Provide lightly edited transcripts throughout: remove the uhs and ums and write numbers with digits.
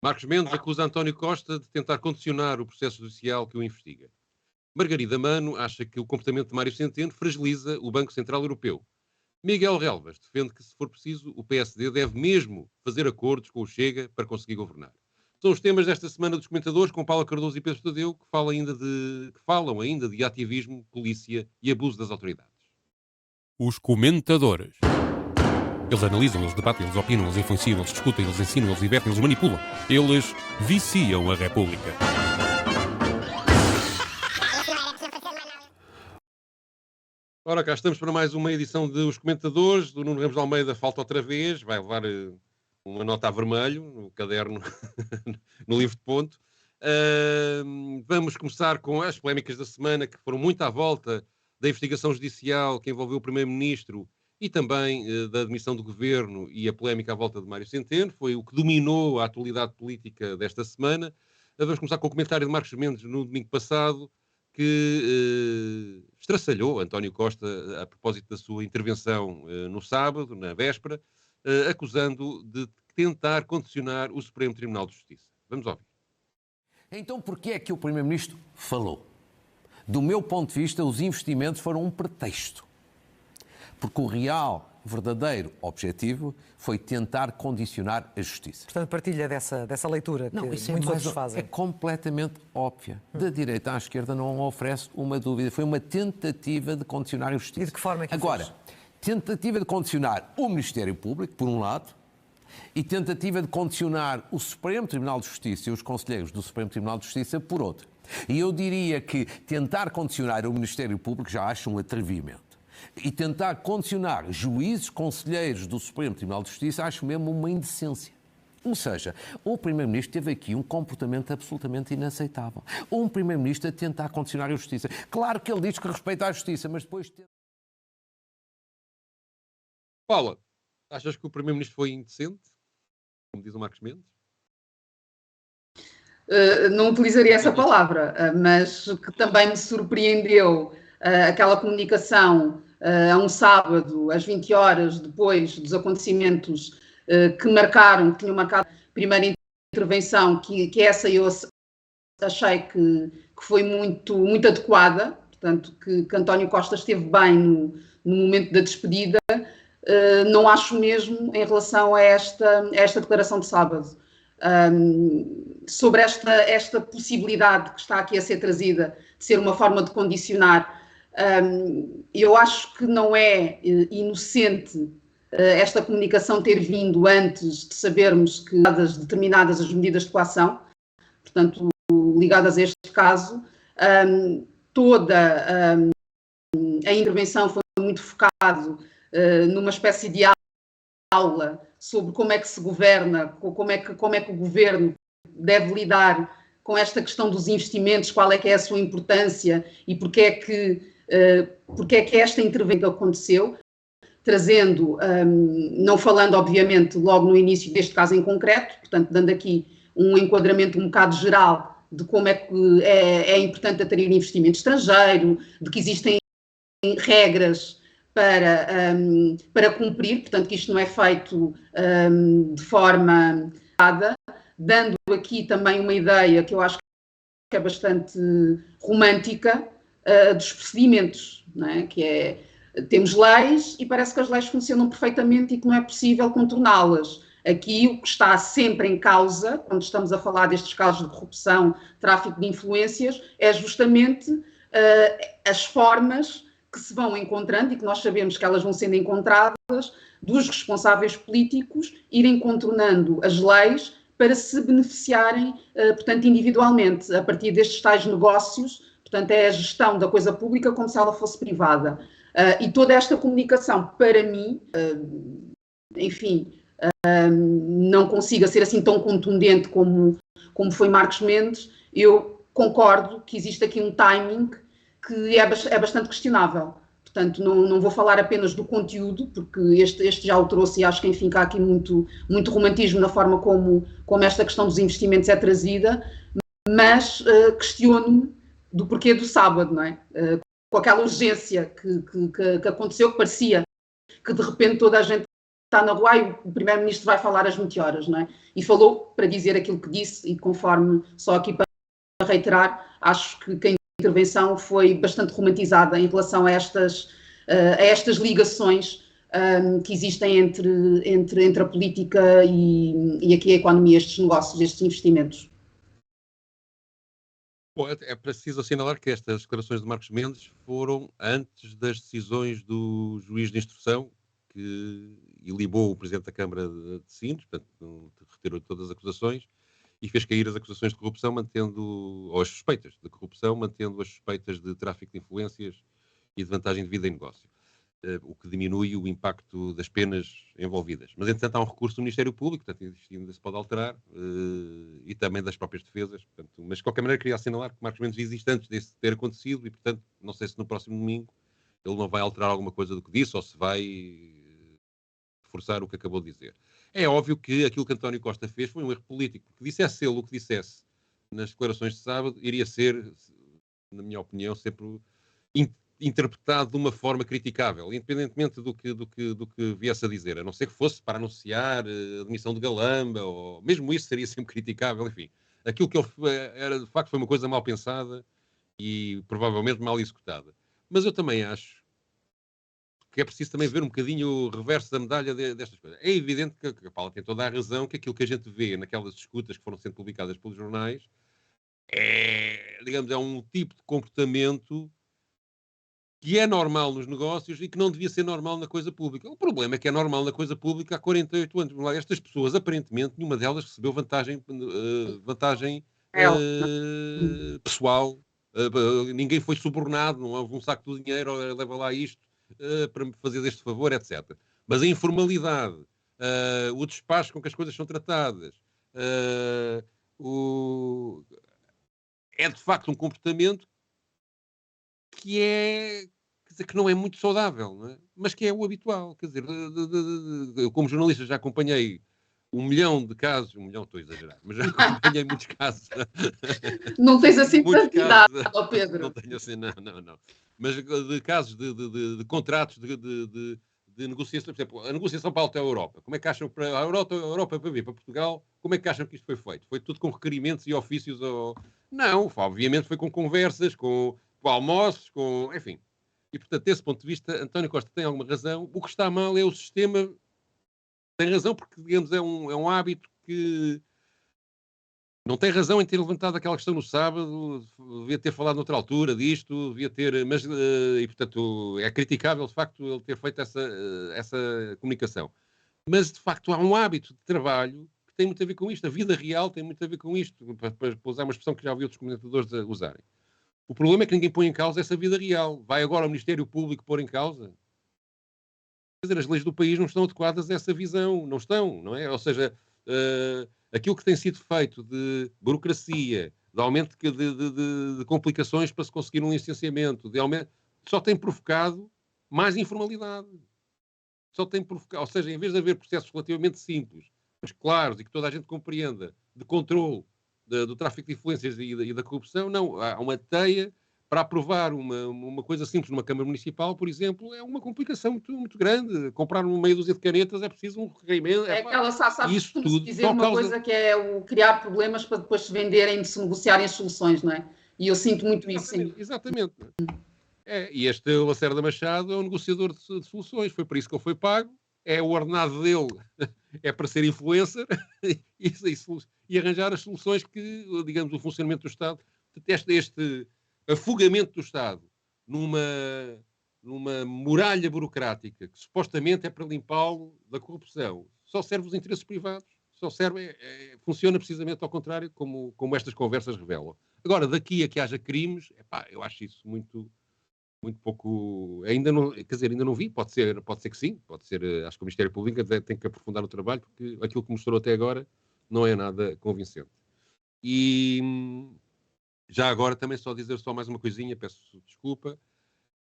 Marcos Mendes acusa António Costa de tentar condicionar o processo judicial que o investiga. Margarida Mano acha que o comportamento de Mário Centeno fragiliza o Banco Central Europeu. Miguel Relvas defende que, se for preciso, o PSD deve mesmo fazer acordos com o Chega para conseguir governar. São os temas desta semana dos comentadores, com Paula Cardoso e Pedro Tadeu, que falam ainda de ativismo, polícia e abuso das autoridades. Os comentadores. Eles analisam, eles debatem, eles opinam, eles influenciam, eles discutem, eles ensinam, eles divertem, eles manipulam. Eles viciam a República. Ora, cá estamos para mais uma edição de Os Comentadores. Do Nuno Ramos de Almeida falta outra vez. Vai levar uma nota a vermelho no caderno, no livro de ponto. Vamos começar com as polémicas da semana, que foram muito à volta da investigação judicial que envolveu o Primeiro-Ministro e também da admissão do Governo e a polémica à volta de Mário Centeno. Foi o que dominou a atualidade política desta semana. Vamos começar com o comentário de Marcos Mendes no domingo passado, que estraçalhou António Costa a propósito da sua intervenção no sábado, na véspera, acusando de tentar condicionar o Supremo Tribunal de Justiça. Vamos ouvir. Então, porquê é que o Primeiro-Ministro falou? Do meu ponto de vista, os investimentos foram um pretexto. Porque o real, verdadeiro objetivo foi tentar condicionar a justiça. Portanto, partilha dessa leitura que muitos outros fazem. É completamente óbvia. Da direita à esquerda não oferece uma dúvida. Foi uma tentativa de condicionar a justiça. E de que forma é que Agora, tentativa de condicionar o Ministério Público, por um lado, e tentativa de condicionar o Supremo Tribunal de Justiça e os conselheiros do Supremo Tribunal de Justiça, por outro. E eu diria que tentar condicionar o Ministério Público já acho um atrevimento. E tentar condicionar juízes, conselheiros do Supremo Tribunal de Justiça, acho mesmo uma indecência. Ou seja, o Primeiro-Ministro teve aqui um comportamento absolutamente inaceitável. Um Primeiro-Ministro a tentar condicionar a Justiça. Claro que ele diz que respeita a Justiça, mas depois... Paula, achas que o Primeiro-Ministro foi indecente? Como diz o Marcos Mendes? Não utilizaria essa palavra, mas que também me surpreendeu aquela comunicação a um sábado, às 20 horas, depois dos acontecimentos que tinham marcado a primeira intervenção, que essa eu achei que foi muito, muito adequada, portanto, que António Costa esteve bem no momento da despedida. Não acho mesmo em relação a esta declaração de sábado. Sobre esta possibilidade que está aqui a ser trazida de ser uma forma de condicionar, eu acho que não é inocente esta comunicação ter vindo antes de sabermos que determinadas as medidas de coação, portanto, ligadas a este caso. Toda a intervenção foi muito focada numa espécie de aula sobre como é que se governa, como é que o governo deve lidar com esta questão dos investimentos, qual é que é a sua importância e porque é que esta intervenção aconteceu, trazendo, não falando obviamente logo no início deste caso em concreto, portanto dando aqui um enquadramento um bocado geral de como é que é importante atrair investimento estrangeiro, de que existem regras para cumprir, portanto que isto não é feito de forma errada, dando aqui também uma ideia que eu acho que é bastante romântica dos procedimentos, não é? Que é, temos leis e parece que as leis funcionam perfeitamente e que não é possível contorná-las. Aqui o que está sempre em causa, quando estamos a falar destes casos de corrupção, tráfico de influências, é justamente as formas que se vão encontrando e que nós sabemos que elas vão sendo encontradas dos responsáveis políticos irem contornando as leis para se beneficiarem, portanto, individualmente, a partir destes tais negócios, portanto, é a gestão da coisa pública como se ela fosse privada. E toda esta comunicação, para mim, enfim, não consiga ser assim tão contundente como foi Marcos Mendes. Eu concordo que existe aqui um timing que é bastante questionável. Portanto, não vou falar apenas do conteúdo, porque este já o trouxe e acho que, enfim, há aqui muito, muito romantismo na forma como esta questão dos investimentos é trazida, mas questiono-me do porquê do sábado, não é? Com aquela urgência que aconteceu, que parecia que de repente toda a gente está na rua e o Primeiro-Ministro vai falar às 20 horas, não é? E falou para dizer aquilo que disse e conforme, só aqui para reiterar, acho que a intervenção foi bastante romantizada em relação a estas ligações que existem entre a política e aqui a economia, estes negócios, estes investimentos. Bom, é preciso assinalar que estas declarações de Marcos Mendes foram antes das decisões do juiz de instrução que ilibou o Presidente da Câmara de Sines, portanto, retirou todas as acusações e fez cair as acusações de corrupção, ou as suspeitas de corrupção, mantendo as suspeitas de tráfico de influências e de vantagem de vida em negócio, o que diminui o impacto das penas envolvidas. Mas, entretanto, há um recurso do Ministério Público, portanto, isto ainda se pode alterar, e também das próprias defesas. Portanto, mas, de qualquer maneira, queria assinalar que Marcos Mendes existe antes disso ter acontecido e, portanto, não sei se no próximo domingo ele não vai alterar alguma coisa do que disse ou se vai reforçar o que acabou de dizer. É óbvio que aquilo que António Costa fez foi um erro político, porque dissesse ele o que dissesse nas declarações de sábado, iria ser, na minha opinião, sempre interpretado de uma forma criticável, independentemente do que viesse a dizer, a não ser que fosse para anunciar a demissão de Galamba, ou mesmo isso seria sempre criticável, enfim. Aquilo que ele era, de facto, foi uma coisa mal pensada e provavelmente mal executada. Mas eu também acho que é preciso também ver um bocadinho o reverso da medalha destas coisas. É evidente que a Paula tem toda a razão, que aquilo que a gente vê naquelas escutas que foram sendo publicadas pelos jornais digamos, é um tipo de comportamento que é normal nos negócios e que não devia ser normal na coisa pública. O problema é que é normal na coisa pública há 48 anos. Estas pessoas, aparentemente, nenhuma delas recebeu vantagem pessoal. Ninguém foi subornado, não houve um saco de dinheiro, leva lá isto para me fazer este favor, etc. Mas a informalidade, o despacho com que as coisas são tratadas, é de facto um comportamento que é, quer dizer, que não é muito saudável, não é? Mas que é o habitual. Quer dizer, eu como jornalista já acompanhei 1 milhão de casos, 1 milhão estou a exagerar, mas já acompanhei muitos casos. Não tens assim tanta idade, Pedro. Não tenho assim, não. Mas de casos de contratos, de negociação, por exemplo, a negociação para a Alta Europa. Como é que acham para a Europa para vir para Portugal? Como é que acham que isto foi feito? Foi tudo com requerimentos e ofícios? Não, obviamente foi com conversas, com almoços, enfim. E, portanto, desse ponto de vista, António Costa tem alguma razão. O que está mal é o sistema. Tem razão porque, digamos, é um hábito que não tem razão em ter levantado aquela questão no sábado, devia ter falado noutra altura disto, devia ter, mas, e portanto, é criticável, de facto, ele ter feito essa comunicação. Mas, de facto, há um hábito de trabalho que tem muito a ver com isto. A vida real tem muito a ver com isto, para usar uma expressão que já ouvi outros comentadores usarem. O problema é que ninguém põe em causa essa vida real. Vai agora o Ministério Público pôr em causa? Quer dizer, as leis do país não estão adequadas a essa visão. Não estão, não é? Ou seja, aquilo que tem sido feito de burocracia, de aumento de complicações para se conseguir um licenciamento, só tem provocado mais informalidade. Só tem provocado, ou seja, em vez de haver processos relativamente simples, mas claros e que toda a gente compreenda, de controle do tráfico de influências e da corrupção, não. Há uma teia para aprovar uma coisa simples numa Câmara Municipal, por exemplo, é uma complicação muito, muito grande. Comprar uma meia dúzia de canetas é preciso um requerimento. É aquela isso tudo dizer uma coisa que é o criar problemas para depois se venderem, de se negociarem as soluções, não é? E eu sinto muito isso, sim. Exatamente. E este Lacerda Machado é um negociador de soluções. Foi para isso que ele foi pago. É o ordenado dele, é para ser influencer e arranjar as soluções que, digamos, o funcionamento do Estado, este afogamento do Estado numa muralha burocrática que supostamente é para limpá-lo da corrupção, só serve os interesses privados, funciona precisamente ao contrário, como estas conversas revelam. Agora, daqui a que haja crimes, eu acho isso muito pouco, ainda não vi, pode ser que sim, acho que o Ministério Público tem que aprofundar o trabalho, porque aquilo que mostrou até agora não é nada convincente. E já agora também só dizer mais uma coisinha, peço desculpa,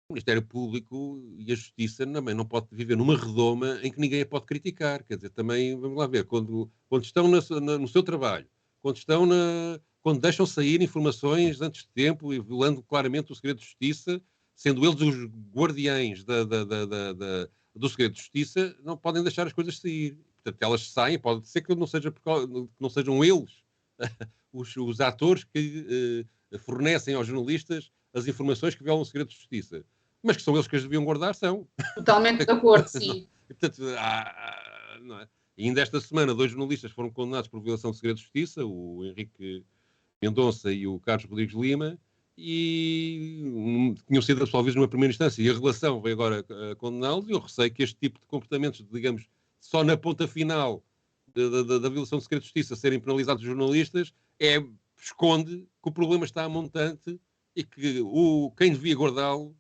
o Ministério Público e a Justiça também não pode viver numa redoma em que ninguém a pode criticar, quer dizer, também, vamos lá ver, quando estão no seu trabalho, quando deixam sair informações antes de tempo e violando claramente o segredo de justiça, sendo eles os guardiães do segredo de justiça não podem deixar as coisas sair. Portanto, elas saem, pode ser que não sejam eles os atores que fornecem aos jornalistas as informações que violam o segredo de justiça. Mas que são eles que as deviam guardar, são. Totalmente de acordo, sim. E, portanto, não é? E ainda esta semana, 2 jornalistas foram condenados por violação de segredo de justiça, o Henrique Mendonça e o Carlos Rodrigues Lima, e tinham sido absolvidos numa primeira instância. E a relação veio agora condená-los, e eu receio que este tipo de comportamentos, digamos, só na ponta final da violação de segredo de justiça serem penalizados os jornalistas, esconde que o problema está a montante e que quem devia guardá-lo,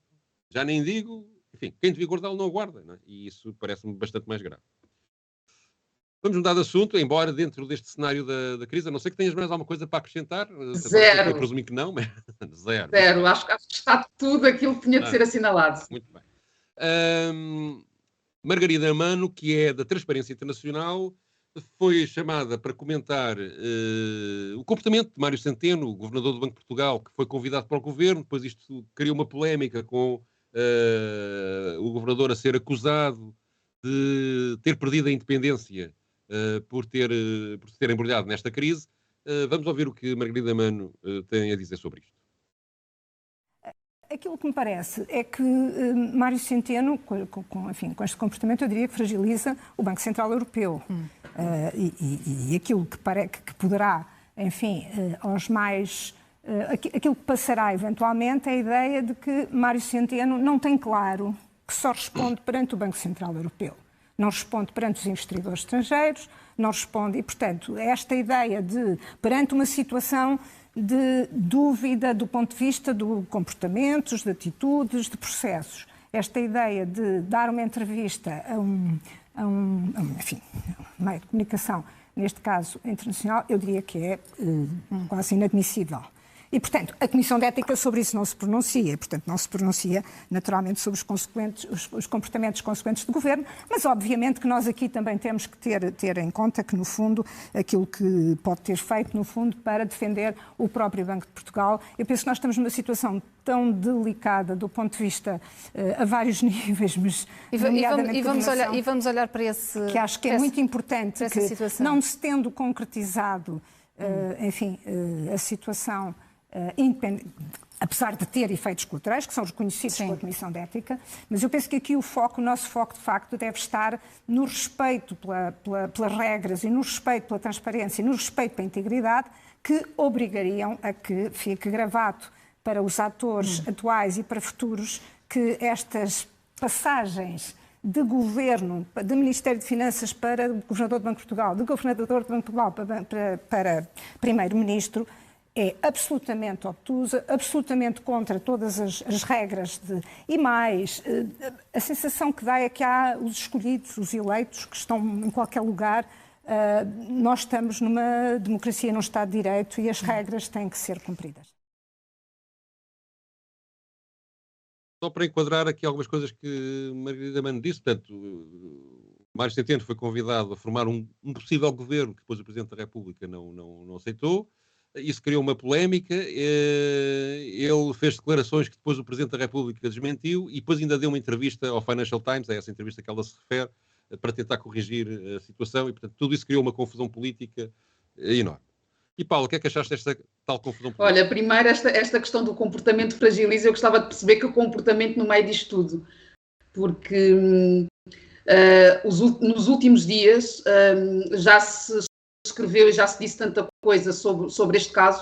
já nem digo, enfim, quem devia guardá-lo não o guarda, não é? E isso parece-me bastante mais grave. Vamos mudar de assunto, embora dentro deste cenário da crise, a não ser que tenhas mais alguma coisa para acrescentar. Zero. Eu presumi que não, mas zero. Zero. Acho que está tudo aquilo que tinha de ser assinalado. Muito bem. Margarida Amano, que é da Transparência Internacional, foi chamada para comentar o comportamento de Mário Centeno, o governador do Banco de Portugal, que foi convidado para o governo. Depois isto criou uma polémica com o governador a ser acusado de ter perdido a independência por se ter embrulhado nesta crise. Vamos ouvir o que Margarida Amano tem a dizer sobre isto. Aquilo que me parece é que Mário Centeno, com este comportamento, eu diria que fragiliza o Banco Central Europeu. E aquilo que poderá, enfim, aquilo que passará eventualmente é a ideia de que Mário Centeno não tem claro que só responde perante o Banco Central Europeu. Não responde perante os investidores estrangeiros, não responde... E, portanto, esta ideia de, perante uma situação de dúvida do ponto de vista de comportamentos, de atitudes, de processos, esta ideia de dar uma entrevista a um meio de comunicação, neste caso internacional, eu diria que é quase inadmissível. E, portanto, a Comissão de Ética sobre isso não se pronuncia. Portanto, não se pronuncia, naturalmente, sobre os comportamentos consequentes do Governo, mas, obviamente, que nós aqui também temos que ter em conta que, no fundo, aquilo que pode ter feito, no fundo, para defender o próprio Banco de Portugal. Eu penso que nós estamos numa situação tão delicada do ponto de vista a vários níveis, mas vamos olhar para esse... Que acho que é muito importante que, não se tendo concretizado, a situação... apesar de ter efeitos colaterais, que são reconhecidos pela Comissão de Ética, mas eu penso que aqui o nosso foco, de facto, deve estar no respeito pelas regras e no respeito pela transparência e no respeito pela integridade, que obrigariam a que fique gravado para os atores atuais e para futuros que estas passagens de governo, de Ministério de Finanças para Governador do Banco de Portugal, de Governador do Banco de Portugal para Primeiro-Ministro, é absolutamente obtusa, absolutamente contra todas as regras e mais, a sensação que dá é que há os escolhidos, os eleitos, que estão em qualquer lugar. Nós estamos numa democracia, num Estado de Direito, e as regras têm que ser cumpridas. Só para enquadrar aqui algumas coisas que Margarida Amano disse, portanto, Mário Centeno foi convidado a formar um possível governo que depois o Presidente da República não aceitou. Isso criou uma polémica, ele fez declarações que depois o Presidente da República desmentiu e depois ainda deu uma entrevista ao Financial Times, é essa entrevista que ela se refere, para tentar corrigir a situação e, portanto, tudo isso criou uma confusão política enorme. E, Paulo, o que é que achaste desta tal confusão política? Olha, primeiro esta questão do comportamento fragiliza, eu gostava de perceber que o comportamento no meio disto tudo, porque nos últimos dias já se escreveu e já se disse tanta coisa sobre este caso,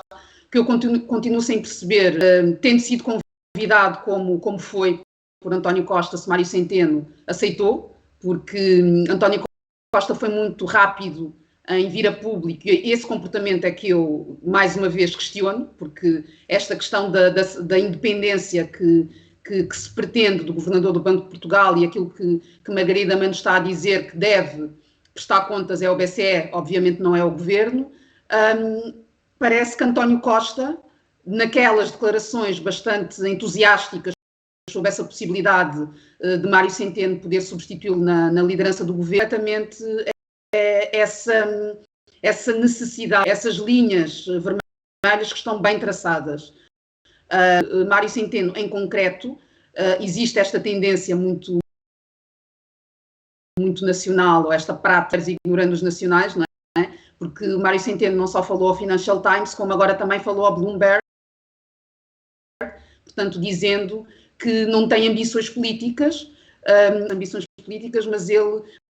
que eu continuo sem perceber, tendo sido convidado como foi por António Costa, se Mário Centeno aceitou, porque António Costa foi muito rápido em vir a público, e esse comportamento é que eu, mais uma vez, questiono, porque esta questão da independência que se pretende do Governador do Banco de Portugal e aquilo que Margarida Amano está a dizer que deve prestar contas é o BCE, obviamente não é o Governo. Parece que António Costa, naquelas declarações bastante entusiásticas sobre essa possibilidade de Mário Centeno poder substituí-lo na liderança do Governo, exatamente essa necessidade, essas linhas vermelhas que estão bem traçadas. Mário Centeno, em concreto, existe esta tendência muito muito nacional, ou esta prática ignorando os nacionais, não é? Porque o Mário Centeno não só falou ao Financial Times, como agora também falou ao Bloomberg, portanto, dizendo que não tem ambições políticas,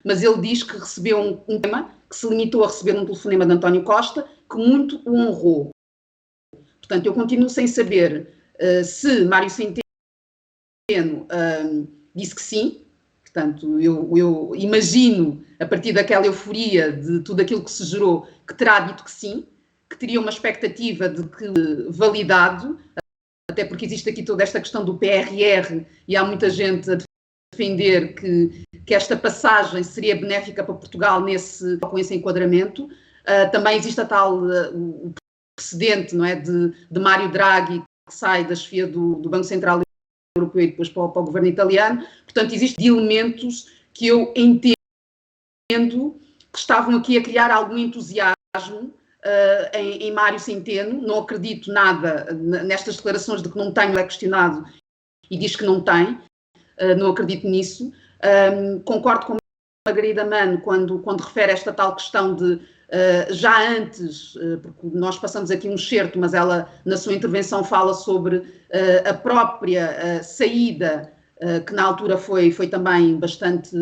mas ele diz que recebeu um tema, que se limitou a receber um telefonema de António Costa, que muito o honrou. Portanto, eu continuo sem saber se Mário Centeno disse que sim. Portanto, eu imagino, a partir daquela euforia de tudo aquilo que se gerou, que terá dito que sim, que teria uma expectativa de que validado, até porque existe aqui toda esta questão do PRR e há muita gente a defender que esta passagem seria benéfica para Portugal com esse enquadramento. Também existe a tal o precedente, não é, de Mário Draghi, que sai da chefia do Banco Central Europeu e depois para o governo italiano. Portanto, existem elementos que eu entendo que estavam aqui a criar algum entusiasmo em Mário Centeno. Não acredito nada nestas declarações de que não tenho, é questionado e diz que não tem. Não acredito nisso. Concordo com a Margarida Mano quando refere esta tal questão de já antes, porque nós passamos aqui um excerto, mas ela na sua intervenção fala sobre a própria saída, que na altura foi também bastante,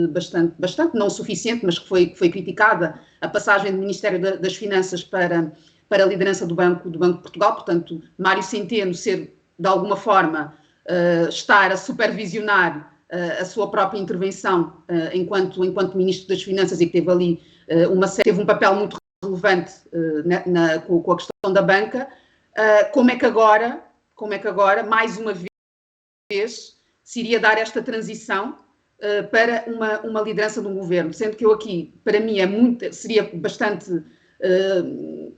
não suficiente, mas que foi criticada, a passagem do Ministério das Finanças para a liderança do Banco de Portugal. Portanto, Mário Centeno ser, de alguma forma, estar a supervisionar a sua própria intervenção enquanto Ministro das Finanças, e que teve ali teve um papel muito relevante com a questão da banca. Como é que agora, mais uma vez, se iria dar esta transição para uma liderança de um governo? Sendo que eu aqui, para mim, seria bastante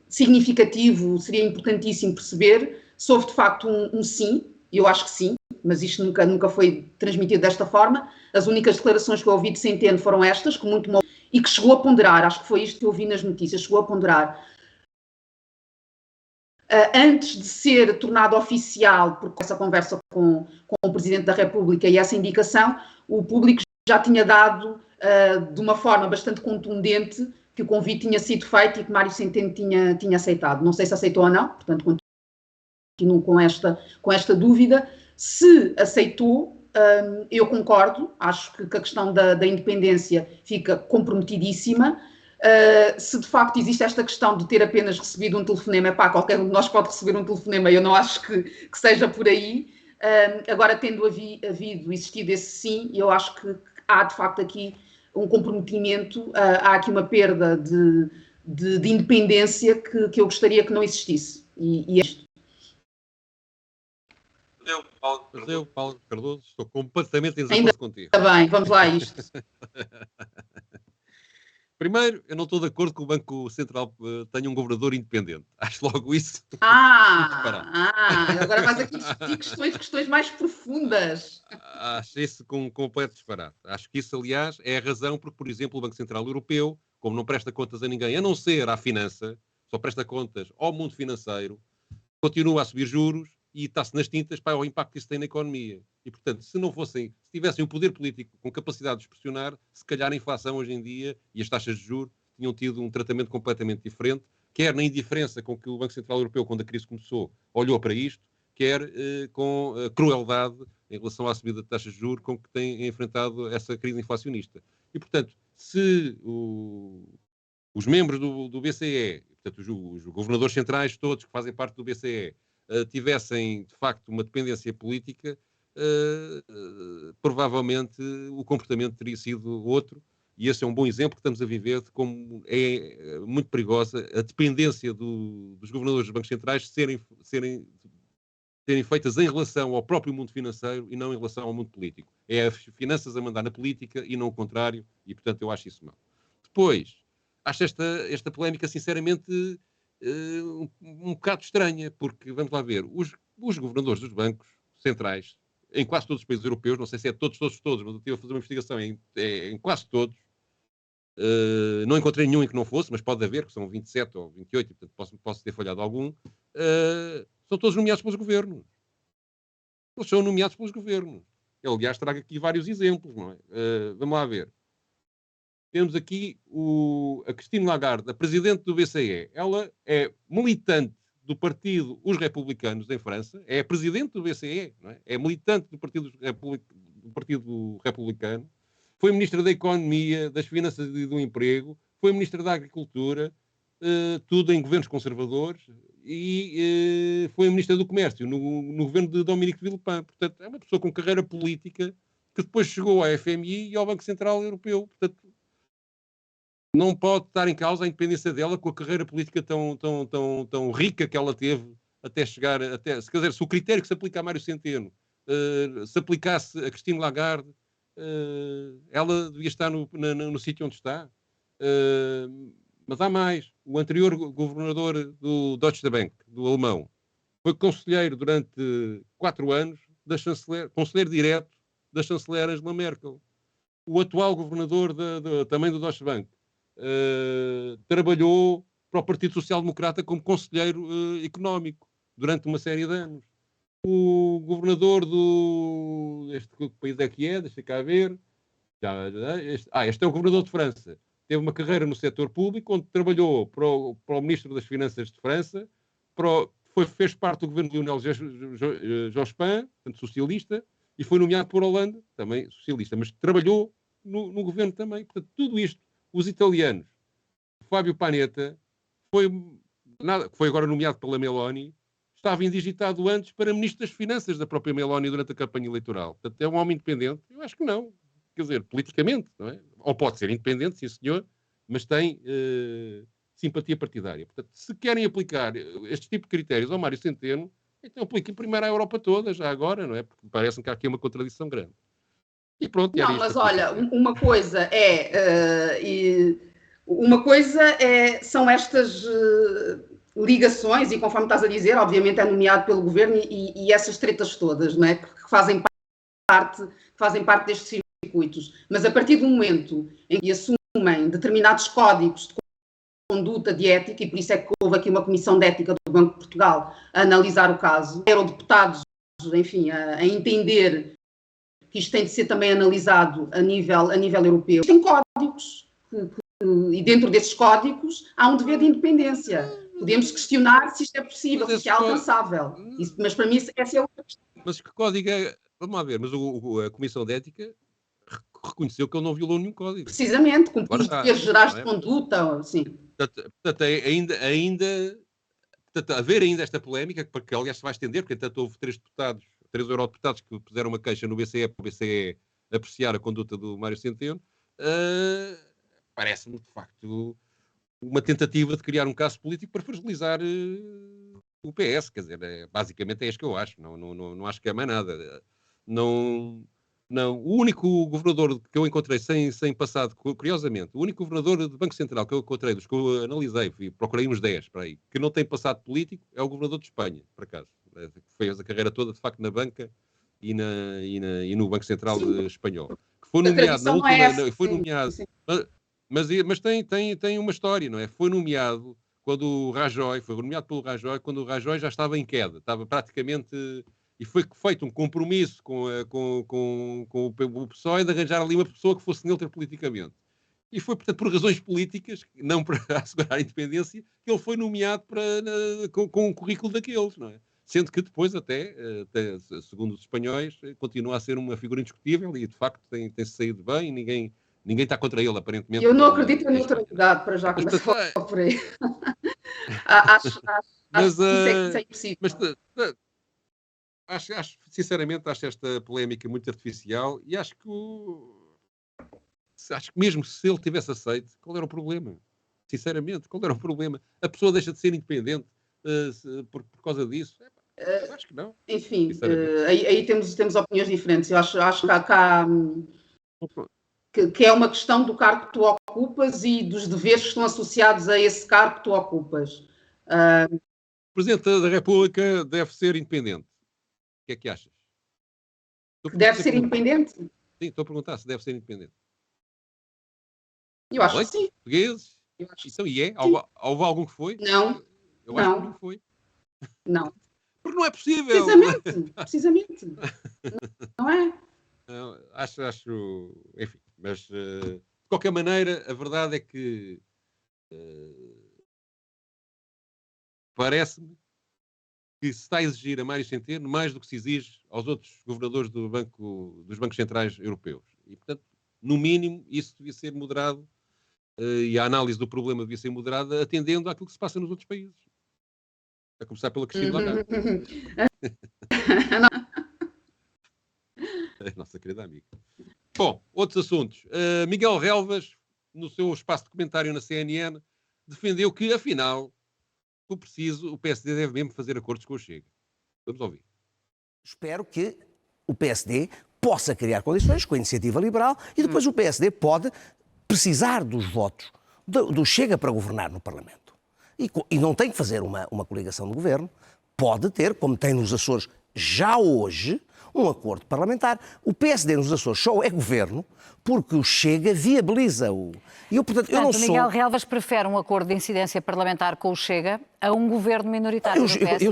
significativo, seria importantíssimo perceber se houve de facto um sim, e eu acho que sim, mas isto nunca foi transmitido desta forma. As únicas declarações que eu ouvi de Centeno foram estas, e que chegou a ponderar, acho que foi isto que eu vi nas notícias, chegou a ponderar, antes de ser tornado oficial, porque essa conversa com o Presidente da República e essa indicação, o público já tinha dado, de uma forma bastante contundente, que o convite tinha sido feito e que Mário Centeno tinha aceitado. Não sei se aceitou ou não, portanto continuo com esta dúvida. Se aceitou, eu concordo, acho que a questão da independência fica comprometidíssima. Se de facto existe esta questão de ter apenas recebido um telefonema, qualquer um de nós pode receber um telefonema, eu não acho que seja por aí. Agora, tendo existido esse sim, eu acho que há de facto aqui um comprometimento, há aqui uma perda de independência que eu gostaria que não existisse. E é isto. Eu, Paulo Cardoso, estou completamente em desacordo contigo. Está bem, vamos lá a isto. Primeiro, eu não estou de acordo que o Banco Central tenha um governador independente. Acho logo isso. Agora vais aqui discutir questões mais profundas. Acho isso com um completo disparate. Acho que isso, aliás, é a razão porque, por exemplo, o Banco Central Europeu, como não presta contas a ninguém, a não ser à finança, só presta contas ao mundo financeiro, continua a subir juros e está-se nas tintas para o impacto que isso tem na economia. E, portanto, se tivessem o poder político com capacidade de pressionar, se calhar a inflação hoje em dia e as taxas de juros tinham tido um tratamento completamente diferente, quer na indiferença com que o Banco Central Europeu, quando a crise começou, olhou para isto, quer com a crueldade em relação à subida de taxas de juros com que tem enfrentado essa crise inflacionista. E, portanto, se os membros do BCE, portanto, os governadores centrais todos que fazem parte do BCE, tivessem, de facto, uma dependência política, provavelmente o comportamento teria sido outro, e esse é um bom exemplo que estamos a viver de como é muito perigosa a dependência dos governadores dos bancos centrais serem feitas em relação ao próprio mundo financeiro e não em relação ao mundo político. É as finanças a mandar na política e não o contrário, e portanto eu acho isso mal. Depois, acho esta polémica sinceramente um bocado estranha, porque, vamos lá ver, os governadores dos bancos centrais, em quase todos os países europeus, não sei se é todos, mas eu estive a fazer uma investigação em quase todos, não encontrei nenhum em que não fosse, mas pode haver, que são 27 ou 28, portanto posso ter falhado algum, são todos nomeados pelos governos. Eles são nomeados pelos governos. Eu, aliás, trago aqui vários exemplos, não é? Vamos lá ver. temos aqui a Christine Lagarde, a presidente do BCE. Ela é militante do partido Os Republicanos em França, é a presidente do BCE, não é? É militante do partido Republicano, foi ministra da Economia, das Finanças e do Emprego, foi ministra da Agricultura, tudo em governos conservadores, e foi ministra do Comércio no governo de Dominique Villepin. Portanto, é uma pessoa com carreira política que depois chegou à FMI e ao Banco Central Europeu. Portanto, não pode estar em causa a independência dela com a carreira política tão rica que ela teve até chegar... Quer dizer, se o critério que se aplica a Mário Centeno se aplicasse a Christine Lagarde, ela devia estar no sítio onde está. Mas há mais. O anterior governador do Deutsche Bank, do alemão, foi conselheiro durante 4 anos, conselheiro direto da chanceler Angela Merkel. O atual governador também do Deutsche Bank trabalhou para o Partido Social Democrata como conselheiro económico durante uma série de anos. O governador que país é que é? Deixa cá ver. Este é o governador de França. Teve uma carreira no setor público, onde trabalhou para o Ministro das Finanças de França, fez parte do governo de Lionel Jospin, portanto socialista, e foi nomeado por Hollande, também socialista, mas trabalhou no governo também. Portanto, tudo isto, os italianos, Fábio Panetta, que foi agora nomeado pela Meloni, estava indigitado antes para Ministro das Finanças da própria Meloni durante a campanha eleitoral. Portanto, é um homem independente? Eu acho que não. Quer dizer, politicamente, não é? Ou pode ser independente, sim senhor, mas tem simpatia partidária. Portanto, se querem aplicar este tipo de critérios ao Mário Centeno, então apliquem primeiro à Europa toda, já agora, não é? Porque parece-me que há aqui uma contradição grande. E pronto. Não, mas olha, são estas ligações, e conforme estás a dizer, obviamente é nomeado pelo governo e essas tretas todas, não é? Que fazem parte destes circuitos. Mas a partir do momento em que assumem determinados códigos de conduta, de ética, e por isso é que houve aqui uma comissão de ética do Banco de Portugal a analisar o caso, eram deputados, enfim, a entender que isto tem de ser também analisado a nível europeu. Tem códigos, e dentro desses códigos há um dever de independência. Podemos questionar se isto é possível, se isto é alcançável. Mas para mim essa é outra questão. Mas que código é? Vamos lá ver, mas a Comissão de Ética reconheceu que ele não violou nenhum código. Precisamente, cumpriu os deveres gerais de conduta, sim. Portanto, haver ainda esta polémica, porque aliás se vai estender, porque tanto houve 3 eurodeputados que puseram uma queixa no BCE para o BCE apreciar a conduta do Mário Centeno, parece-me de facto uma tentativa de criar um caso político para fragilizar o PS, quer dizer, basicamente é isto que eu acho, não acho que é mais nada. Não, o único governador que eu encontrei sem passado, curiosamente, o único governador do Banco Central que eu encontrei, dos que eu analisei, procurei uns 10 para aí, que não tem passado político, é o governador de Espanha, por acaso. Fez a carreira toda, de facto, na banca e no Banco Central espanhol. Que foi nomeado na última... Foi nomeado... Mas tem uma história, não é? Foi nomeado quando o Rajoy, foi nomeado pelo Rajoy, quando o Rajoy já estava em queda, estava praticamente... E foi feito um compromisso com o PSOE de arranjar ali uma pessoa que fosse neutra politicamente. E foi, portanto, por razões políticas, não para assegurar a independência, que ele foi nomeado com um currículo daqueles, não é? Sendo que depois até segundo os espanhóis, continua a ser uma figura indiscutível e, de facto, tem-se saído bem e ninguém está contra ele, aparentemente. Eu não acredito na neutralidade, para já começar por aí. Acho que isso é impossível. Acho, sinceramente, esta polémica muito artificial e acho que mesmo se ele tivesse aceito, qual era o problema? Sinceramente, qual era o problema? A pessoa deixa de ser independente por causa disso? Acho que não. Enfim, aí temos opiniões diferentes. Eu acho que é uma questão do cargo que tu ocupas e dos deveres que estão associados a esse cargo que tu ocupas. O Presidente da República deve ser independente. O que é que achas? Deve ser independente? Sim, estou a perguntar se deve ser independente. Eu acho que sim. Portugueses? Então, e é? Houve algum que foi? Não. Eu acho que não foi. Não. Porque não é possível. Precisamente. Não é? Não, acho, enfim, mas De qualquer maneira, a verdade é que parece-me que se está a exigir a Mário Centeno mais do que se exige aos outros governadores dos bancos centrais europeus. E, portanto, no mínimo, isso devia ser moderado e a análise do problema devia ser moderada atendendo àquilo que se passa nos outros países. A começar pela Cristina Lagarde. Nossa querida amiga. Bom, outros assuntos. Miguel Relvas, no seu espaço de comentário na CNN, defendeu que, afinal, o PSD deve mesmo fazer acordos com o Chega. Vamos ouvir. Espero que o PSD possa criar condições com a iniciativa liberal e depois o PSD pode precisar dos votos do Chega para governar no Parlamento. E não tem que fazer uma coligação de governo, pode ter, como tem nos Açores já hoje, um acordo parlamentar. O PSD nos Açores só é governo porque o Chega viabiliza-o. E portanto, eu não sou... Miguel Relvas prefere um acordo de incidência parlamentar com o Chega a um governo minoritário do PSD.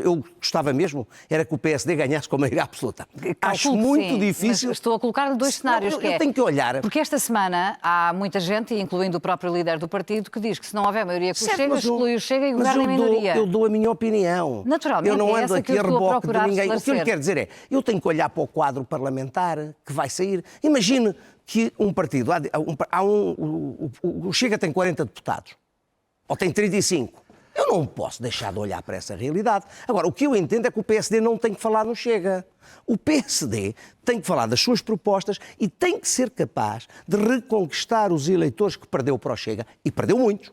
Eu gostava mesmo, era que o PSD ganhasse com a maioria absoluta. Acho muito difícil... Estou a colocar dois cenários. Eu tenho que olhar... Porque esta semana há muita gente, incluindo o próprio líder do partido, que diz que se não houver maioria com o Chega, exclui o Chega e governa em minoria. Eu dou a minha opinião. Naturalmente, eu não ando aqui a reboque de ninguém. Esclarecer. O que eu lhe quero dizer é, eu tenho que olhar para o quadro parlamentar que vai sair. Imagine que um partido, o Chega tem 40 deputados, ou tem 35. Eu não posso deixar de olhar para essa realidade. Agora, o que eu entendo é que o PSD não tem que falar no Chega. O PSD tem que falar das suas propostas e tem que ser capaz de reconquistar os eleitores que perdeu para o Chega. E perdeu muitos.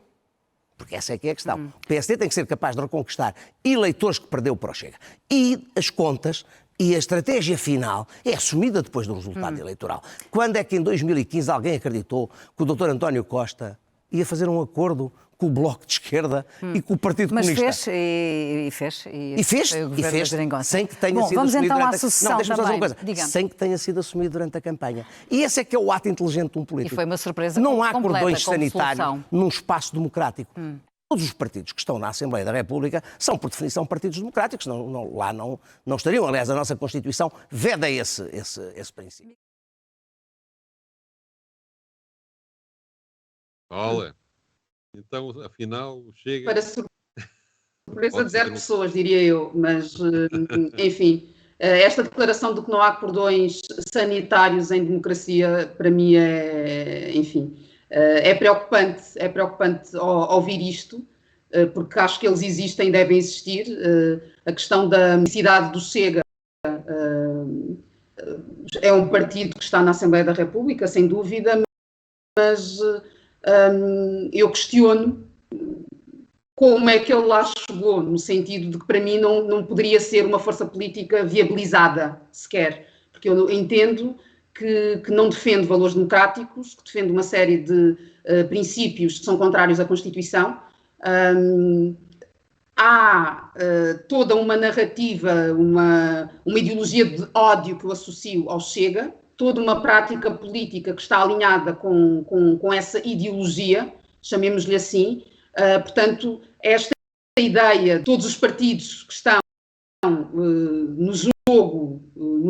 Porque essa é que é a questão. O PSD tem que ser capaz de reconquistar eleitores que perdeu para o Chega. E as contas... E a estratégia final é assumida depois do resultado eleitoral. Quando é que em 2015 alguém acreditou que o Dr. António Costa ia fazer um acordo com o Bloco de Esquerda e com o Partido Comunista? Mas fez. E fez, sem que tenha sido vamos assumido então durante à sucessão sem que tenha sido assumido durante a campanha. E esse é que é o ato inteligente de um político. E foi uma surpresa Não há completa, cordões sanitários num espaço democrático. Todos os partidos que estão na Assembleia da República são, por definição, partidos democráticos. Lá não estariam. Aliás, a nossa Constituição veda esse princípio. Olha, então, afinal, Chega... Para surpresa de 0 pessoas, diria eu. Mas, enfim, esta declaração de que não há cordões sanitários em democracia, para mim, é preocupante ouvir isto, porque acho que eles existem, devem existir. A questão da necessidade do Chega é um partido que está na Assembleia da República, sem dúvida, mas eu questiono como é que ele lá chegou, no sentido de que para mim não poderia ser uma força política viabilizada sequer, porque eu entendo que não defende valores democráticos, que defende uma série de princípios que são contrários à Constituição. Há toda uma narrativa, uma ideologia de ódio que eu associo ao Chega, toda uma prática política que está alinhada com essa ideologia, chamemos-lhe assim. Portanto, esta ideia de todos os partidos que estão no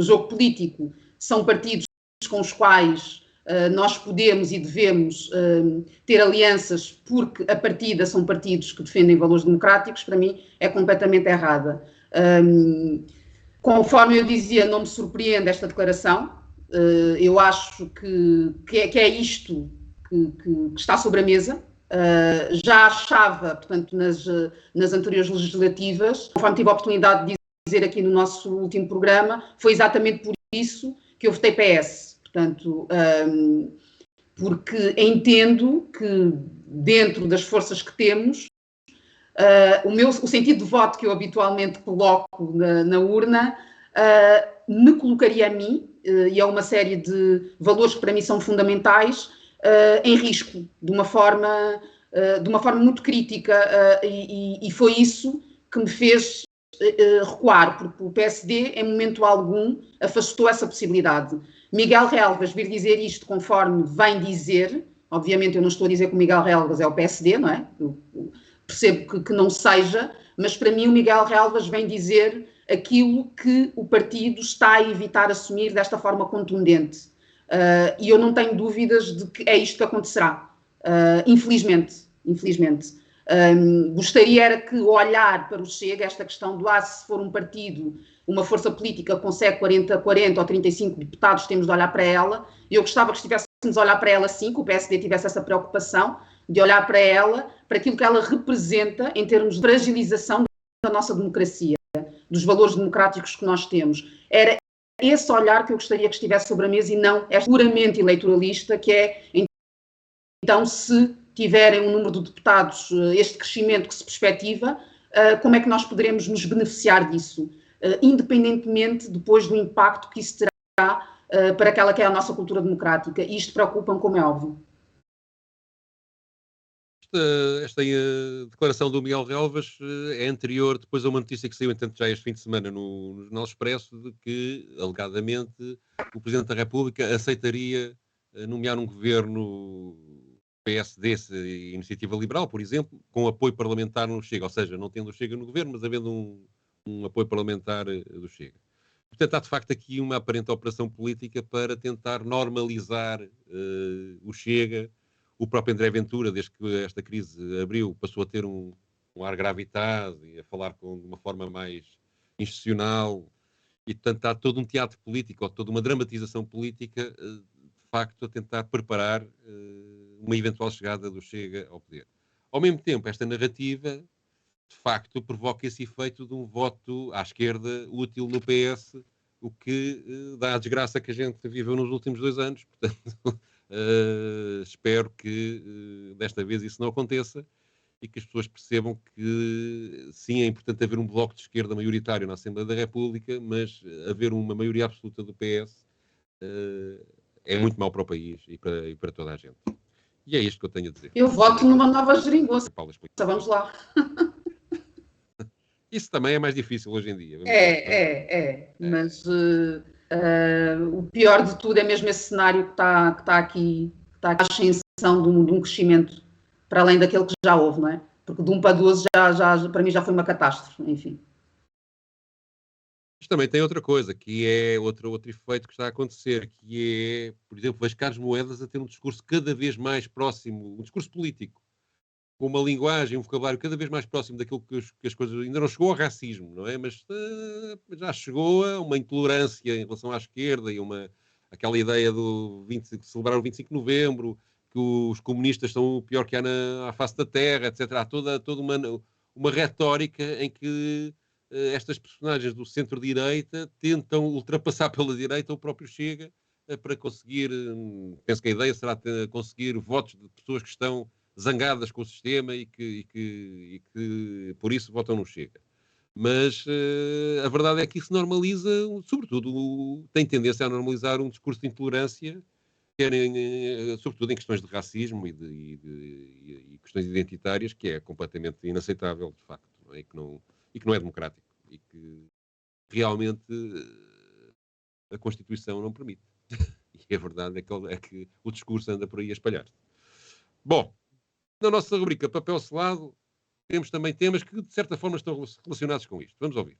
jogo político são partidos com os quais nós podemos e devemos ter alianças porque a partida são partidos que defendem valores democráticos, para mim é completamente errada. Conforme eu dizia, não me surpreende esta declaração. Eu acho que é isto que está sobre a mesa. Já achava, portanto, nas anteriores legislativas, conforme tive a oportunidade de dizer aqui no nosso último programa, foi exatamente por isso que eu votei PS. Portanto, porque entendo que dentro das forças que temos, o sentido de voto que eu habitualmente coloco na urna me colocaria a mim e a uma série de valores que para mim são fundamentais em risco, de uma forma muito crítica, e foi isso que me fez recuar, porque o PSD, em momento algum, afastou essa possibilidade. Miguel Relvas vir dizer isto conforme vem dizer, obviamente eu não estou a dizer que o Miguel Relvas é o PSD, não é? Eu percebo que não seja, mas para mim o Miguel Relvas vem dizer aquilo que o partido está a evitar assumir desta forma contundente. E eu não tenho dúvidas de que é isto que acontecerá, infelizmente. Gostaria era que olhar para o Chega, esta questão do se for um partido, uma força política consegue 40 ou 35 deputados, temos de olhar para ela. Eu gostava que estivéssemos a olhar para ela sim, que o PSD tivesse essa preocupação de olhar para ela, para aquilo que ela representa em termos de fragilização da nossa democracia, dos valores democráticos que nós temos. Era esse olhar que eu gostaria que estivesse sobre a mesa e não é puramente eleitoralista, que é, então, se tiverem um número de deputados, este crescimento que se perspectiva, como é que nós poderemos nos beneficiar disso, independentemente depois do impacto que isso terá para aquela que é a nossa cultura democrática. E isto preocupa-me, como é óbvio. Esta declaração do Miguel Relvas é anterior depois a uma notícia que saiu, entanto, já este fim de semana no Jornal Expresso, de que, alegadamente, o Presidente da República aceitaria nomear um governo PSD, Iniciativa Liberal, por exemplo, com apoio parlamentar no Chega, ou seja, não tendo o Chega no governo, mas havendo um apoio parlamentar do Chega. Portanto, há de facto aqui uma aparente operação política para tentar normalizar o Chega. O próprio André Ventura, desde que esta crise abriu, passou a ter um ar gravitado e a falar de uma forma mais institucional. E, portanto, há todo um teatro político, ou toda uma dramatização política, de facto, a tentar preparar uma eventual chegada do Chega ao poder. Ao mesmo tempo, esta narrativa, de facto, provoca esse efeito de um voto à esquerda útil no PS, o que dá a desgraça que a gente viveu nos últimos 2 anos. Portanto, espero que desta vez isso não aconteça e que as pessoas percebam que sim, é importante haver um bloco de esquerda maioritário na Assembleia da República, mas haver uma maioria absoluta do PS é muito mau para o país e para toda a gente. E é isto que eu tenho a dizer. Eu voto numa nova geringonça. Vamos lá. Isso também é mais difícil hoje em dia. Mas o pior de tudo é mesmo esse cenário que está aqui, que está a ascensão de um crescimento para além daquele que já houve, não é? Porque de 1 para 12 já, para mim já foi uma catástrofe, enfim. Isto também tem outra coisa, que é outro efeito que está a acontecer, que é, por exemplo, as Carlos Moedas a ter um discurso cada vez mais próximo, um discurso político, com uma linguagem, um vocabulário cada vez mais próximo daquilo que as coisas... Ainda não chegou ao racismo, não é? Mas já chegou a uma intolerância em relação à esquerda e aquela ideia de celebrar o 25 de novembro, que os comunistas são o pior que há à face da terra, etc. Há toda uma retórica em que estas personagens do centro-direita tentam ultrapassar pela direita o próprio Chega para conseguir... penso que a ideia será conseguir votos de pessoas que estão zangadas com o sistema e que por isso votam no Chega. Mas a verdade é que isso normaliza, sobretudo, tem tendência a normalizar um discurso de intolerância, sobretudo em questões de racismo e questões identitárias, que é completamente inaceitável, de facto, não é? E que não é democrático, e que realmente a Constituição não permite. E a verdade é que o discurso anda por aí a espalhar-se. Bom, na nossa rubrica Papel Selado, temos também temas que, de certa forma, estão relacionados com isto. Vamos ouvir.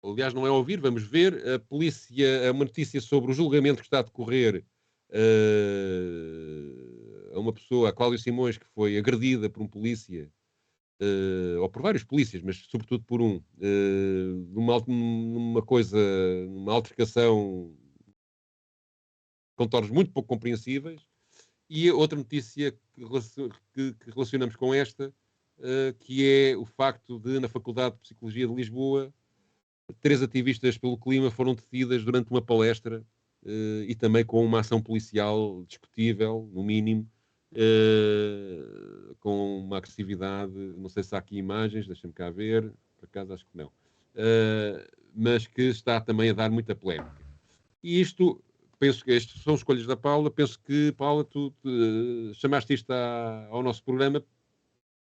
Aliás, não é ouvir, vamos ver. A polícia, uma notícia sobre o julgamento que está a decorrer a uma pessoa, a Cláudia Simões, que foi agredida por um polícia, ou por vários polícias, mas sobretudo por numa altercação com tornos muito pouco compreensíveis. E outra notícia que relacionamos com esta, que é o facto de, na Faculdade de Psicologia de Lisboa, 3 ativistas pelo clima foram detidas durante uma palestra e também com uma ação policial discutível, no mínimo, com uma agressividade, não sei se há aqui imagens, deixa-me cá ver, por acaso acho que não, mas que está também a dar muita polémica. E isto, penso que estas são escolhas da Paula, penso que, Paula, tu chamaste isto ao nosso programa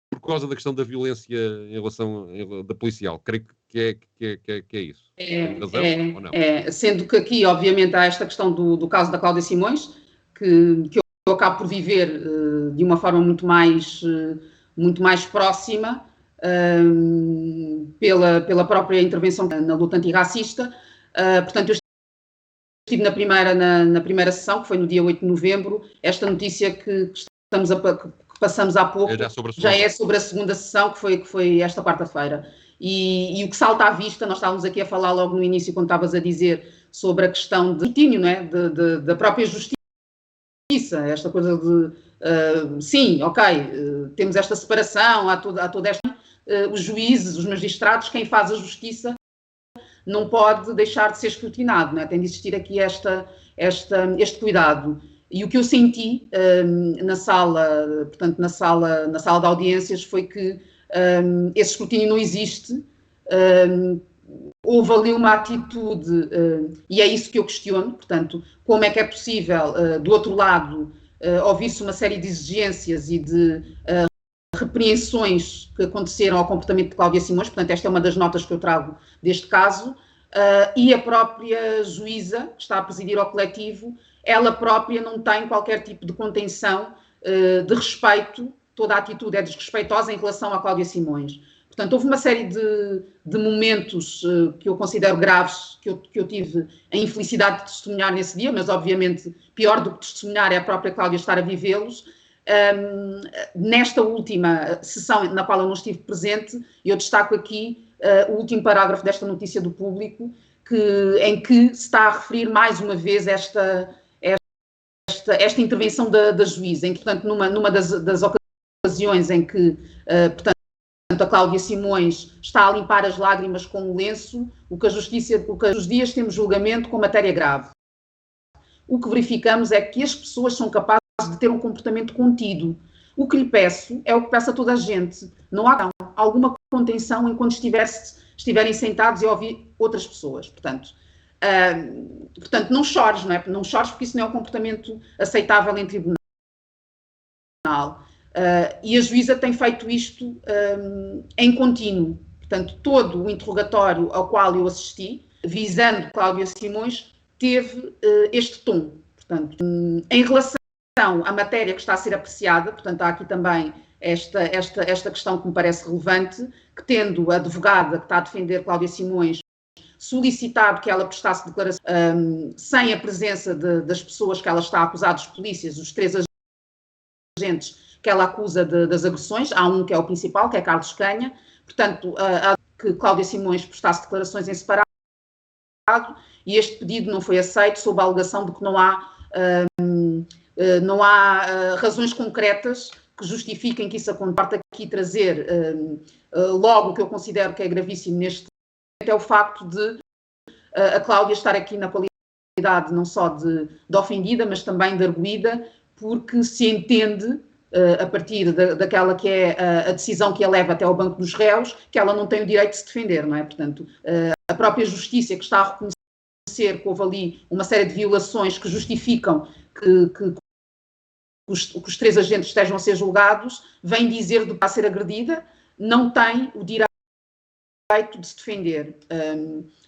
por causa da questão da violência em relação da policial. Creio que é isso. Tem razão ou não? Sendo que aqui, obviamente, há esta questão do caso da Cláudia Simões, que eu acabo por viver de uma forma muito mais próxima, pela própria intervenção na luta antirracista. Portanto, eu estive na primeira sessão, que foi no dia 8 de novembro. Esta notícia que passamos há pouco já é sobre a segunda sessão, que foi esta quarta-feira. E o que salta à vista, nós estávamos aqui a falar logo no início, quando estavas a dizer sobre a questão de escrutínio, não é? Da própria justiça, esta coisa de, sim, ok, temos esta separação, há toda esta... os juízes, os magistrados, quem faz a justiça não pode deixar de ser escrutinado, não é? Tem de existir aqui este cuidado. E o que eu senti na sala, portanto, na sala de audiências, foi que esse escrutínio não existe. Houve ali uma atitude, e é isso que eu questiono, portanto, como é que é possível, do outro lado, ouvir-se uma série de exigências e de repreensões que aconteceram ao comportamento de Cláudia Simões. Portanto, esta é uma das notas que eu trago deste caso, e a própria juíza, que está a presidir ao coletivo, ela própria não tem qualquer tipo de contenção de respeito, toda a atitude é desrespeitosa em relação a Cláudia Simões. Portanto, houve uma série de momentos que eu considero graves, que eu tive a infelicidade de testemunhar nesse dia, mas obviamente pior do que testemunhar é a própria Cláudia estar a vivê-los. Nesta última sessão na qual eu não estive presente, eu destaco aqui o último parágrafo desta notícia do Público, em que se está a referir mais uma vez esta intervenção da juíza, em que, portanto, numa das ocasiões em que, portanto, a Cláudia Simões está a limpar as lágrimas com o lenço, os dias temos julgamento com matéria grave. O que verificamos é que as pessoas são capazes de ter um comportamento contido. O que lhe peço é o que peço a toda a gente. Não há alguma contenção enquanto estiverem sentados e a ouvir outras pessoas. Portanto, não chores, não é? Não chores, porque isso não é um comportamento aceitável em tribunal. E a juíza tem feito isto em contínuo. Portanto, todo o interrogatório ao qual eu assisti, visando Cláudia Simões, teve este tom. Portanto, em relação à matéria que está a ser apreciada, portanto, há aqui também esta questão que me parece relevante, que tendo a advogada que está a defender Cláudia Simões solicitado que ela prestasse declaração sem a presença das pessoas que ela está a acusar, dos polícias, os 3 agentes que ela acusa das agressões, há um que é o principal, que é Carlos Canha, portanto, que Cláudia Simões prestasse declarações em separado, e este pedido não foi aceito sob a alegação de que não há razões concretas que justifiquem que isso aconteça. Aqui trazer logo o que eu considero que é gravíssimo neste é o facto de a Cláudia estar aqui na qualidade não só de ofendida, mas também de arguida, porque se entende, a partir daquela que é a decisão que a leva até ao banco dos réus, que ela não tem o direito de se defender, não é? Portanto, a própria justiça que está a reconhecer que houve ali uma série de violações que justificam que os 3 agentes estejam a ser julgados, vem dizer de para ser agredida, não tem o direito de se defender.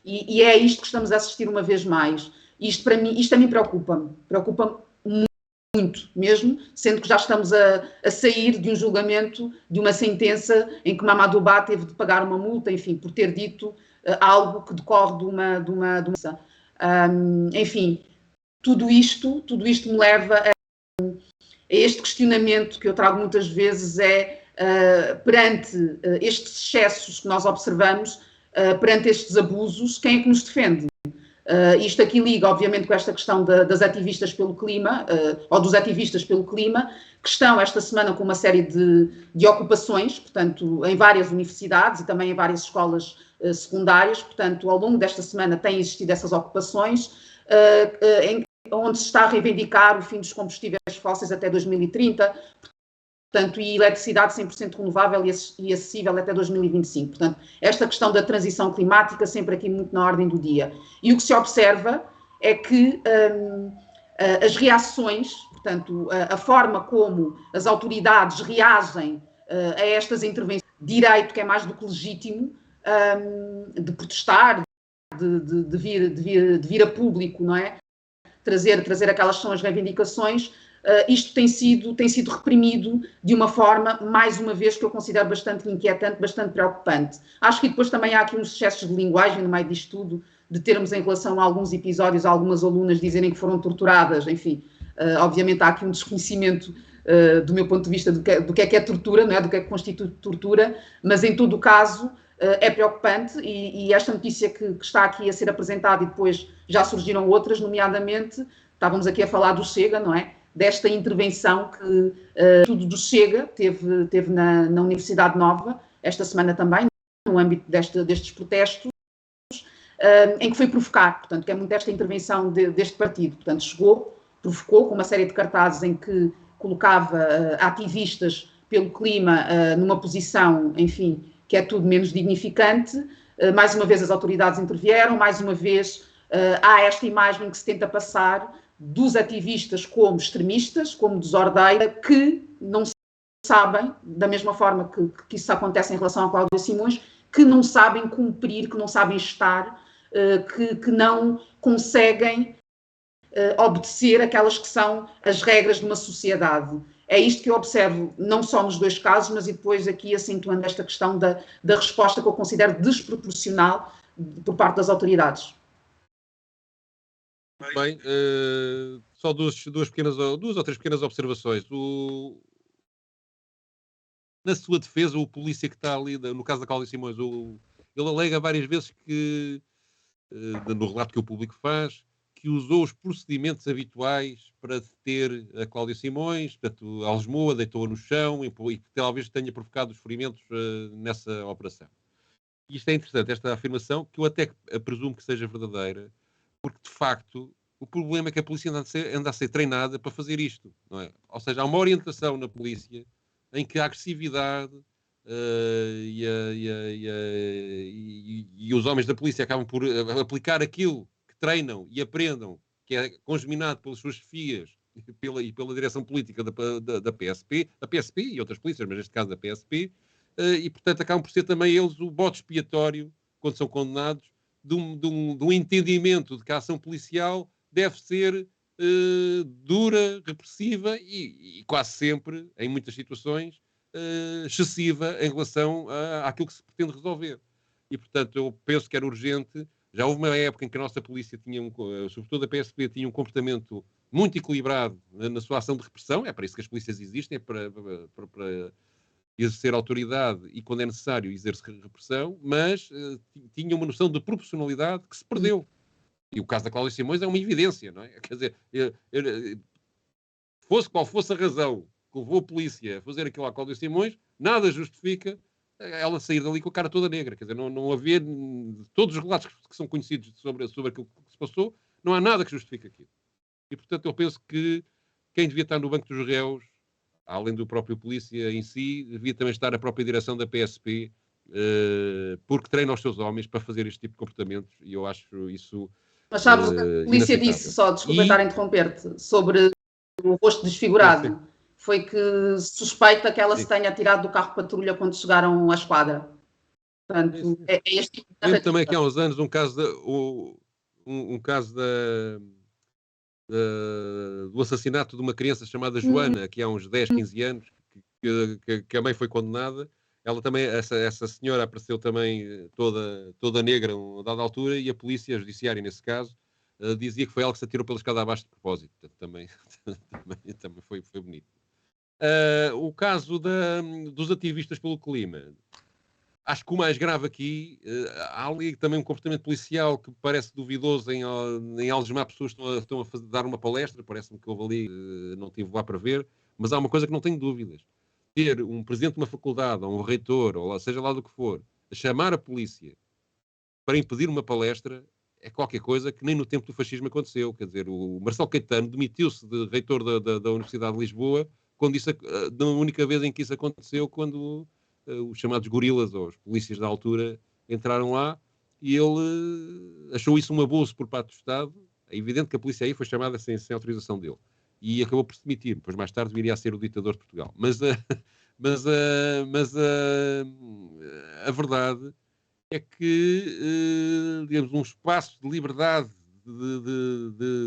E é isto que estamos a assistir uma vez mais. Isto a mim preocupa-me muito mesmo, sendo que já estamos a sair de um julgamento, de uma sentença em que Mamadou Ba teve de pagar uma multa, enfim, por ter dito algo que decorre de uma enfim, tudo isto me leva a este questionamento que eu trago muitas vezes, perante estes excessos que nós observamos, perante estes abusos, quem é que nos defende? Isto aqui liga, obviamente, com esta questão das ativistas pelo clima, ou dos ativistas pelo clima, que estão esta semana com uma série de ocupações, portanto, em várias universidades e também em várias escolas secundárias. Portanto, ao longo desta semana têm existido essas ocupações, onde se está a reivindicar o fim dos combustíveis fósseis até 2030, portanto, e eletricidade 100% renovável e acessível até 2025. Portanto, esta questão da transição climática sempre aqui muito na ordem do dia. E o que se observa é que as reações, portanto, a forma como as autoridades reagem a estas intervenções, direito que é mais do que legítimo, de protestar, de vir a público, não é? Trazer aquelas que são as reivindicações, isto tem sido reprimido de uma forma, mais uma vez, que eu considero bastante inquietante, bastante preocupante. Acho que depois também há aqui uns excessos de linguagem no meio disto tudo, de termos em relação a alguns episódios, algumas alunas dizerem que foram torturadas, enfim, obviamente há aqui um desconhecimento do meu ponto de vista do que é tortura, não é? Do que é que constitui tortura, mas em todo o caso é preocupante e esta notícia que está aqui a ser apresentada e depois já surgiram outras, nomeadamente, estávamos aqui a falar do Chega, não é? Desta intervenção que tudo do Chega teve na Universidade Nova, esta semana também, no âmbito destes protestos, em que foi provocar, portanto, que é muito esta intervenção deste partido. Portanto, provocou com uma série de cartazes em que colocava ativistas pelo clima numa posição, enfim, que é tudo menos dignificante. Mais uma vez as autoridades intervieram, mais uma vez há esta imagem que se tenta passar dos ativistas como extremistas, como desordeira, que não sabem, da mesma forma que isso acontece em relação a Cláudia Simões, que não sabem cumprir, que não sabem estar, que não conseguem obedecer aquelas que são as regras de uma sociedade. É isto que eu observo, não só nos dois casos, mas e depois aqui acentuando esta questão da resposta que eu considero desproporcional por parte das autoridades. Bem, só duas ou três pequenas observações. Na sua defesa, o polícia que está ali, no caso da Cláudia Simões, ele alega várias vezes que, no relato que o público faz, que usou os procedimentos habituais para deter a Cláudia Simões, portanto, algemou-a, deitou-a no chão e que talvez tenha provocado os ferimentos nessa operação. E isto é interessante, esta afirmação, que eu até presumo que seja verdadeira, porque, de facto, o problema é que a polícia anda a ser treinada para fazer isto, não é? Ou seja, há uma orientação na polícia em que a agressividade e os homens da polícia acabam por aplicar aquilo que treinam e aprendam, que é congeminado pelas suas chefias e pela direção política da PSP, a PSP e outras polícias, mas neste caso da PSP, e, portanto, acabam por ser também eles o bode expiatório, quando são condenados, de um entendimento de que a ação policial deve ser dura, repressiva e quase sempre, em muitas situações, excessiva em relação àquilo que se pretende resolver. E, portanto, eu penso que era urgente. Já houve uma época em que a nossa polícia tinha, sobretudo a PSP, tinha um comportamento muito equilibrado na sua ação de repressão. É para isso que as polícias existem, é para exercer autoridade e, quando é necessário, exercer repressão, mas tinha uma noção de proporcionalidade que se perdeu. E o caso da Cláudia Simões é uma evidência, não é? Quer dizer, fosse qual fosse a razão que levou a polícia a fazer aquilo à Cláudia Simões, nada justifica ela sair dali com a cara toda negra. Quer dizer, não havia... Todos os relatos que são conhecidos sobre aquilo que se passou, não há nada que justifique aquilo. E, portanto, eu penso que quem devia estar no banco dos réus, além do próprio polícia em si, devia também estar a própria direção da PSP, porque treina os seus homens para fazer este tipo de comportamentos, e eu acho isso... Mas sabes o que a polícia disse, só desculpa estar a interromper-te, sobre o rosto desfigurado? Sim. Foi que suspeita que ela se tenha tirado do carro de patrulha quando chegaram à esquadra. Portanto, é este tipo de narrativa. Também que há uns anos um caso do assassinato de uma criança chamada Joana, que há uns 10, 15 anos, que a mãe foi condenada. Ela também, essa senhora apareceu também toda negra a dada altura, e a polícia, a judiciária nesse caso, dizia que foi ela que se atirou pela escada abaixo de propósito. Portanto, também foi bonito. O caso dos ativistas pelo clima. Acho que o mais grave aqui, há ali também um comportamento policial que parece duvidoso em algemar pessoas que estão a dar uma palestra. Parece-me que houve ali, não estive lá para ver, mas há uma coisa que não tenho dúvidas. Ter um presidente de uma faculdade, ou um reitor, ou seja lá do que for, a chamar a polícia para impedir uma palestra, é qualquer coisa que nem no tempo do fascismo aconteceu. Quer dizer, o Marcelo Caetano demitiu-se de reitor da Universidade de Lisboa, da única vez em que isso aconteceu, quando os chamados gorilas, ou os polícias da altura, entraram lá, e ele achou isso um abuso por parte do Estado. É evidente que a polícia aí foi chamada sem autorização dele. E acabou por se demitir. Depois, mais tarde, viria a ser o ditador de Portugal. Mas a verdade é que, digamos, um espaço de liberdade,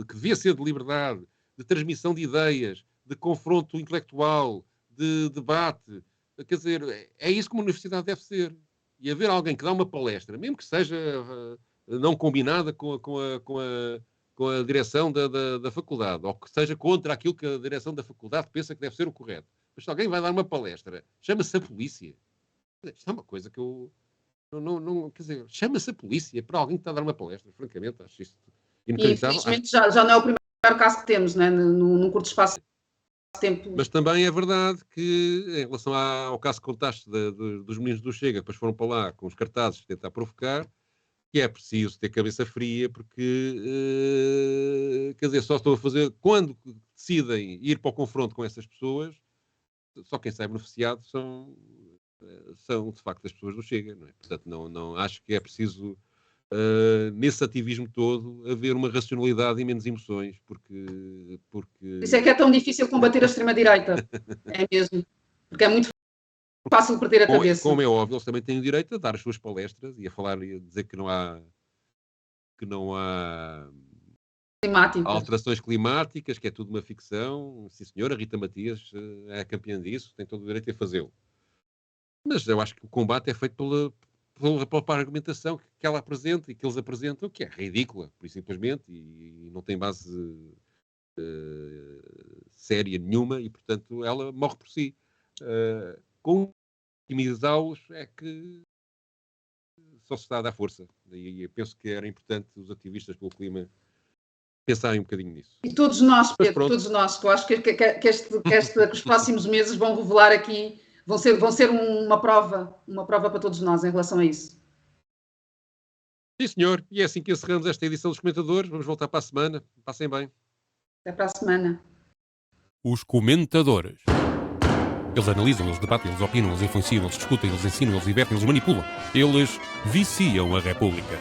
que devia ser de liberdade, de transmissão de ideias, de confronto intelectual, de debate. Quer dizer, é isso que uma universidade deve ser. E haver alguém que dá uma palestra, mesmo que seja não combinada com a direção da faculdade, ou que seja contra aquilo que a direção da faculdade pensa que deve ser o correto. Mas se alguém vai dar uma palestra, chama-se a polícia. Isto é uma coisa que eu... Não, quer dizer, chama-se a polícia para alguém que está a dar uma palestra. Francamente, acho isto inacreditável. Infelizmente já não é o primeiro caso que temos, né? Num curto espaço de tempo. Mas também é verdade que, em relação ao caso que contaste dos meninos do Chega, que depois foram para lá com os cartazes tentar provocar, que é preciso ter cabeça fria, porque, quer dizer, só estou a fazer... Quando decidem ir para o confronto com essas pessoas, só quem sai beneficiado são de facto as pessoas do Chega, não é? Portanto, não acho que é preciso, nesse ativismo todo, haver uma racionalidade e menos emoções, porque... Isso é que é tão difícil combater a extrema-direita. É mesmo. Porque é muito fácil perder a cabeça. Como é óbvio, eles também têm o direito a dar as suas palestras e a falar e a dizer que não há alterações climáticas, que é tudo uma ficção. Sim, senhora, Rita Matias é a campeã disso, tem todo o direito a fazê-lo. Mas eu acho que o combate é feito pela argumentação que ela apresenta e que eles apresentam, que é ridícula, por simplesmente, e não tem base séria nenhuma, e portanto ela morre por si. Com intimidá-los é que só se está a dar força. E eu penso que era importante os ativistas pelo clima pensarem um bocadinho nisso. E todos nós, Pedro, todos nós, que eu acho que os próximos meses vão revelar aqui, vão ser uma prova para todos nós em relação a isso. Sim, senhor. E é assim que encerramos esta edição dos Comentadores. Vamos voltar para a semana. Passem bem. Até para a semana. Os Comentadores. Eles analisam, eles debatem, eles opinam, eles influenciam, eles discutem, eles ensinam, eles divertem, eles manipulam. Eles viciam a República.